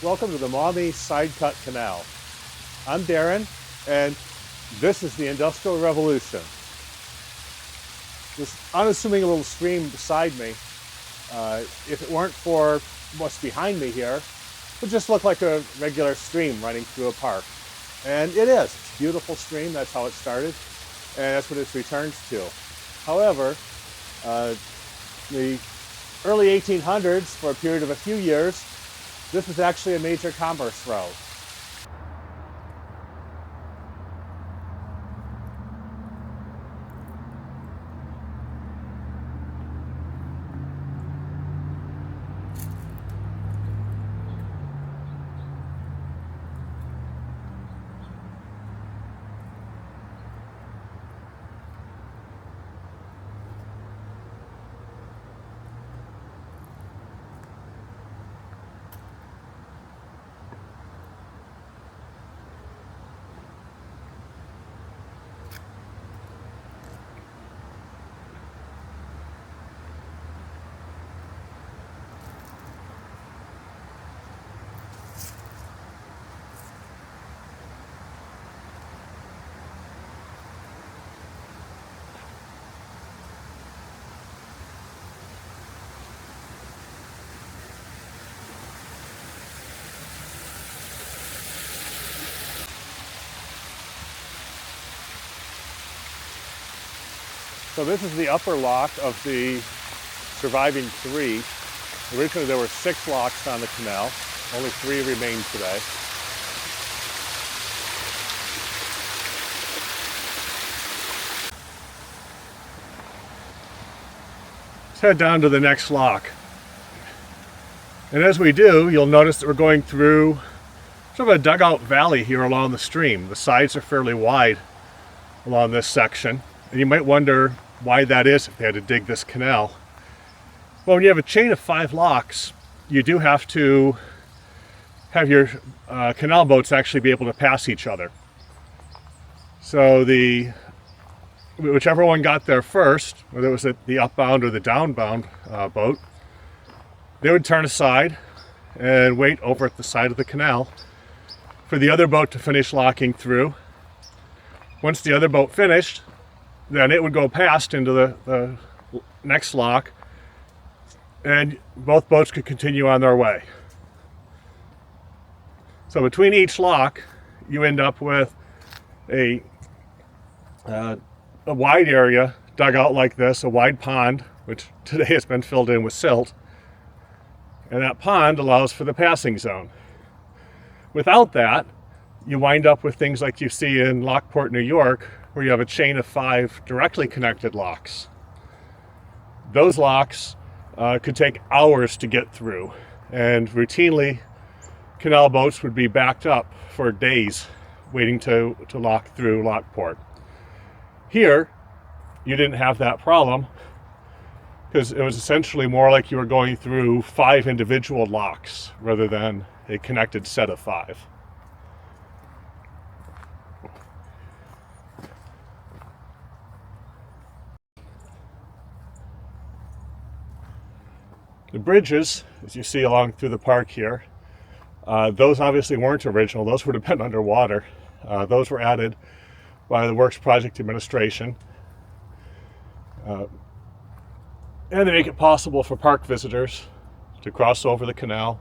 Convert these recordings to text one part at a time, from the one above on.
Welcome to the Maumee Sidecut Canal. I'm Darren, and this is the Industrial Revolution. This unassuming little stream beside me, if it weren't for what's behind me here, would just look like a regular stream running through a park. And it is. It's a beautiful stream. That's how it started, and that's what it's returned to. However, the early 1800s, for a period of a few years, this was actually a major commerce road. So this is the upper lock of the surviving three. Originally there were 6 locks on the canal. Only 3 remain today. Let's head down to the next lock. And as we do, you'll notice that we're going through sort of a dugout valley here along the stream. The sides are fairly wide along this section. And you might wonder why that is if they had to dig this canal. Well, when you have a chain of 5 locks, you do have to have your canal boats actually be able to pass each other. So whichever one got there first, whether it was the upbound or the downbound boat, they would turn aside and wait over at the side of the canal for the other boat to finish locking through. Once the other boat finished, then it would go past into the next lock, and both boats could continue on their way. So between each lock, you end up with a wide area dug out like this, a wide pond, which today has been filled in with silt, and that pond allows for the passing zone. Without that, you wind up with things like you see in Lockport, New York, where you have a chain of 5 directly connected locks. Those locks could take hours to get through, and routinely canal boats would be backed up for days waiting to lock through Lockport. Here, you didn't have that problem because it was essentially more like you were going through 5 individual locks rather than a connected set of 5. The bridges, as you see along through the park here, those obviously weren't original. Those would have been underwater. Those were added by the Works Project Administration. And they make it possible for park visitors to cross over the canal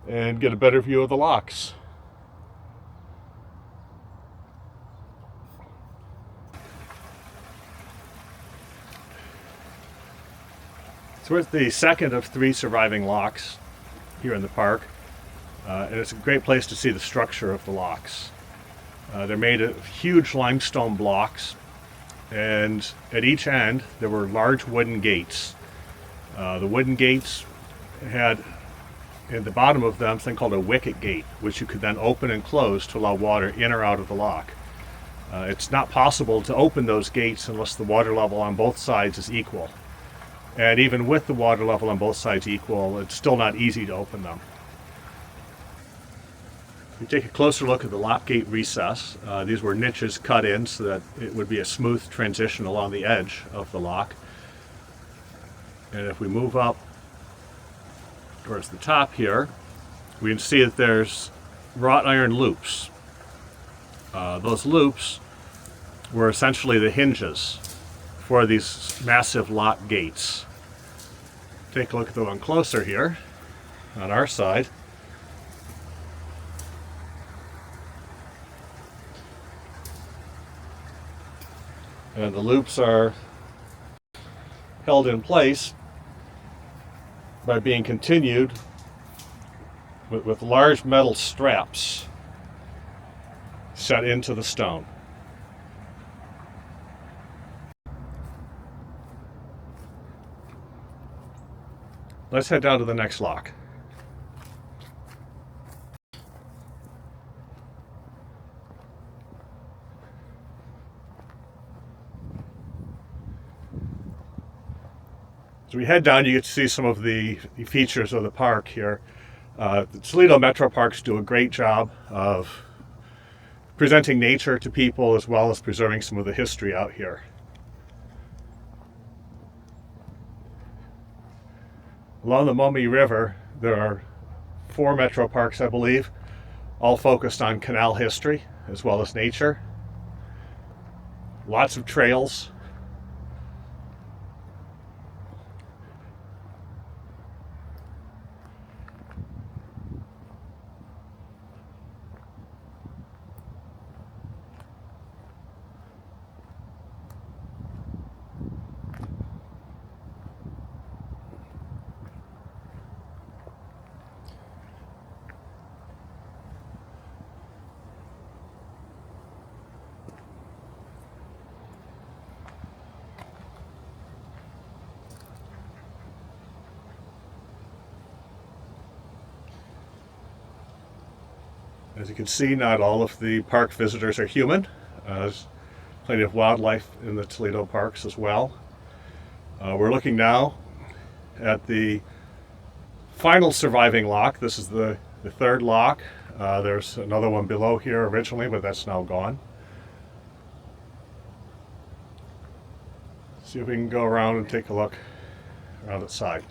and get a better view of the locks. So it's the second of 3 surviving locks here in the park, and it's a great place to see the structure of the locks. They're made of huge limestone blocks, and at each end there were large wooden gates. The wooden gates had at the bottom of them something called a wicket gate, which you could then open and close to allow water in or out of the lock. It's not possible to open those gates unless the water level on both sides is equal. And even with the water level on both sides equal, it's still not easy to open them. We take a closer look at the lock gate recess. These were niches cut in so that it would be a smooth transition along the edge of the lock. And if we move up towards the top here, we can see that there's wrought iron loops. Those loops were essentially the hinges for these massive lock gates. Take a look at the one closer here on our side. And the loops are held in place by being continued with large metal straps set into the stone. Let's head down to the next lock. As we head down, you get to see some of the features of the park here. The Toledo Metro Parks do a great job of presenting nature to people as well as preserving some of the history out here. Along the Maumee River, there are 4 metro parks, I believe, all focused on canal history as well as nature. Lots of trails. As you can see, not all of the park visitors are human. There's plenty of wildlife in the Toledo parks as well. We're looking now at the final surviving lock. This is the 3rd lock. There's another one below here originally, but that's now gone. See if we can go around and take a look around its side.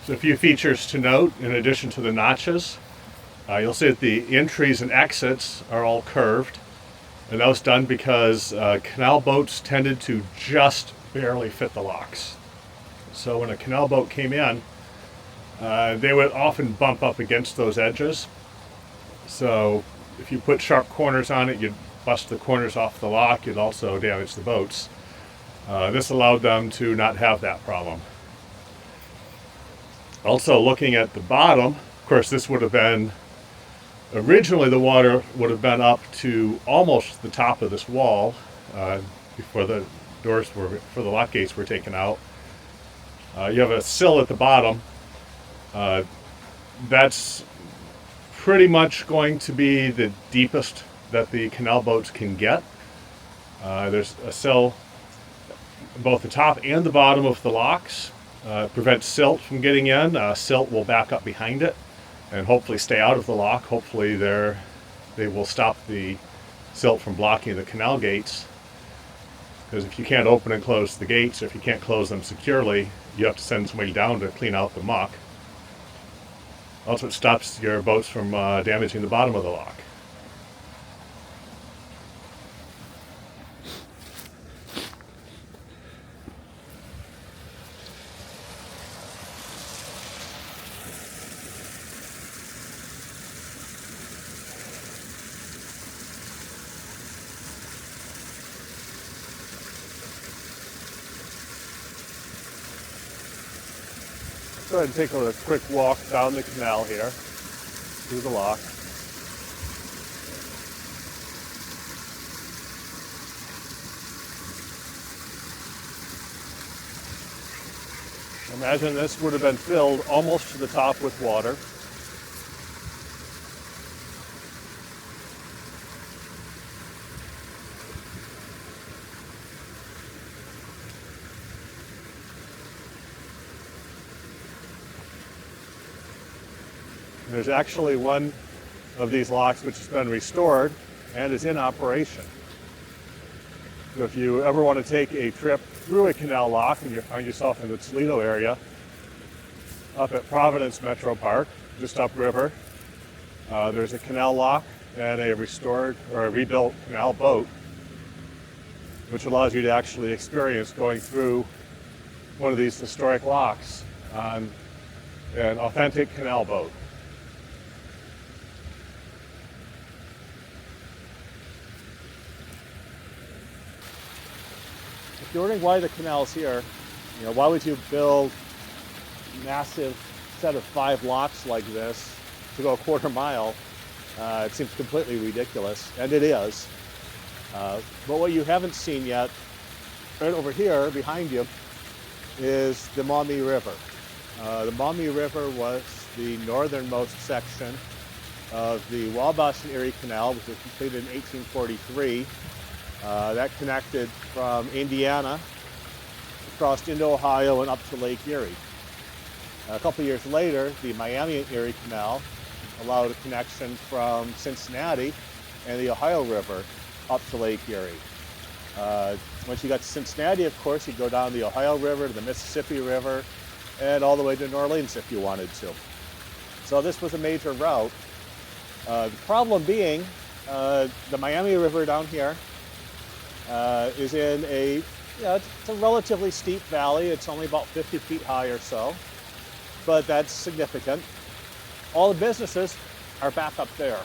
A few features to note in addition to the notches. You'll see that the entries and exits are all curved, and that was done because canal boats tended to just barely fit the locks. So when a canal boat came in, they would often bump up against those edges. So if you put sharp corners on it, you'd bust the corners off the lock. You'd also damage the boats. This allowed them to not have that problem. Also, looking at the bottom, of course, this would have been, originally the water would have been up to almost the top of this wall before the doors were, for the lock gates were taken out. You have a sill at the bottom. That's pretty much going to be the deepest that the canal boats can get. There's a sill both the top and the bottom of the locks. Prevents silt from getting in. Silt will back up behind it and hopefully stay out of the lock. Hopefully they will stop the silt from blocking the canal gates, because if you can't open and close the gates, or if you can't close them securely, you have to send somebody down to clean out the muck. Also, it stops your boats from damaging the bottom of the lock. Go ahead and take a quick walk down the canal here, through the lock. Imagine this would have been filled almost to the top with water. There's actually one of these locks which has been restored and is in operation. So if you ever want to take a trip through a canal lock and you find yourself in the Toledo area, up at Providence Metro Park, just upriver, there's a canal lock and a restored or a rebuilt canal boat, which allows you to actually experience going through one of these historic locks on an authentic canal boat. If you're wondering why the canal's here, why would you build a massive set of 5 locks like this to go a quarter mile? It seems completely ridiculous, and it is. But what you haven't seen yet, right over here behind you, is the Maumee River. The Maumee River was the northernmost section of the Wabash and Erie Canal, which was completed in 1843. That connected from Indiana across into Ohio and up to Lake Erie. A couple years later, the Miami Erie Canal allowed a connection from Cincinnati and the Ohio River up to Lake Erie. Once you got to Cincinnati, of course, you go down the Ohio River to the Mississippi River and all the way to New Orleans if you wanted to. So this was a major route. The problem being the Miami River down here is in it's a relatively steep valley. It's only about 50 feet high or so, but that's significant. All the businesses are back up there.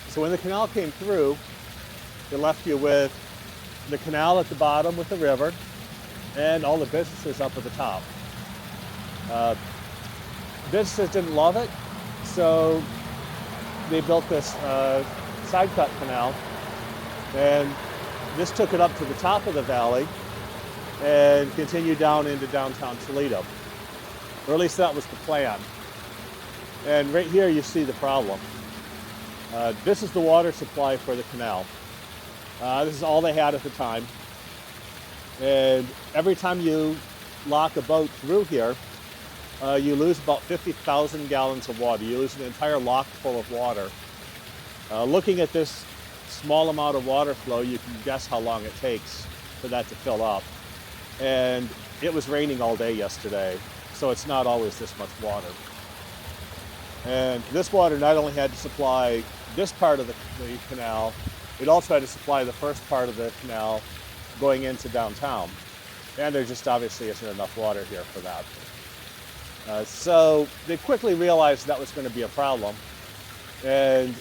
So when the canal came through, it left you with the canal at the bottom with the river and all the businesses up at the top. Businesses didn't love it, so they built this Sidecut Canal, and this took it up to the top of the valley and continued down into downtown Toledo. Or at least that was the plan. And right here you see the problem. This is the water supply for the canal. This is all they had at the time. And every time you lock a boat through here, you lose about 50,000 gallons of water. You lose an entire lock full of water. Looking at this small amount of water flow, you can guess how long it takes for that to fill up. And it was raining all day yesterday, so it's not always this much water. And this water not only had to supply this part of the canal, it also had to supply the first part of the canal going into downtown. And there just obviously isn't enough water here for that. So they quickly realized that was going to be a problem. And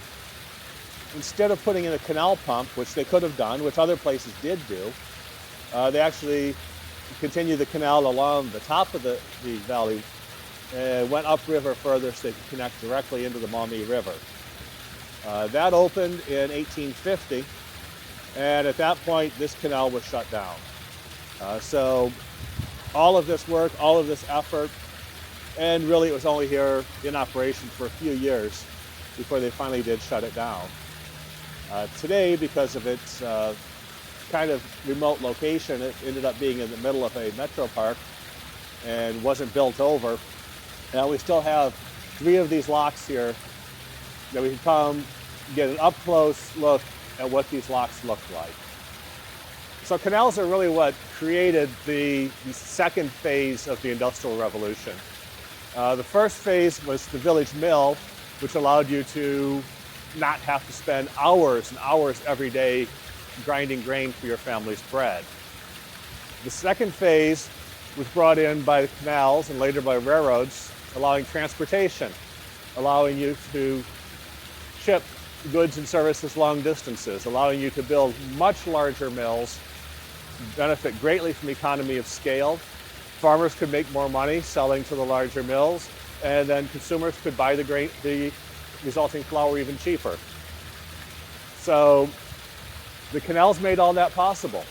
instead of putting in a canal pump, which they could have done, which other places did do, they actually continued the canal along the top of the valley and went upriver further so they could connect directly into the Maumee River. That opened in 1850, and at that point, this canal was shut down. So all of this work, all of this effort, and really it was only here in operation for a few years before they finally did shut it down. Today, because of its kind of remote location, it ended up being in the middle of a metro park and wasn't built over. Now we still have 3 of these locks here that we can come get an up-close look at what these locks look like. So canals are really what created the second phase of the Industrial Revolution. The first phase was the village mill, which allowed you to not have to spend hours and hours every day grinding grain for your family's bread. The second phase was brought in by the canals and later by railroads, allowing transportation, allowing you to ship goods and services long distances, allowing you to build much larger mills, benefit greatly from economy of scale. Farmers could make more money selling to the larger mills, and then consumers could buy the resulting flour even cheaper. So the canals made all that possible.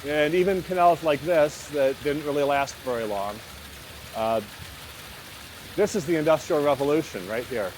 And even canals like this that didn't really last very long. This is the Industrial Revolution right here.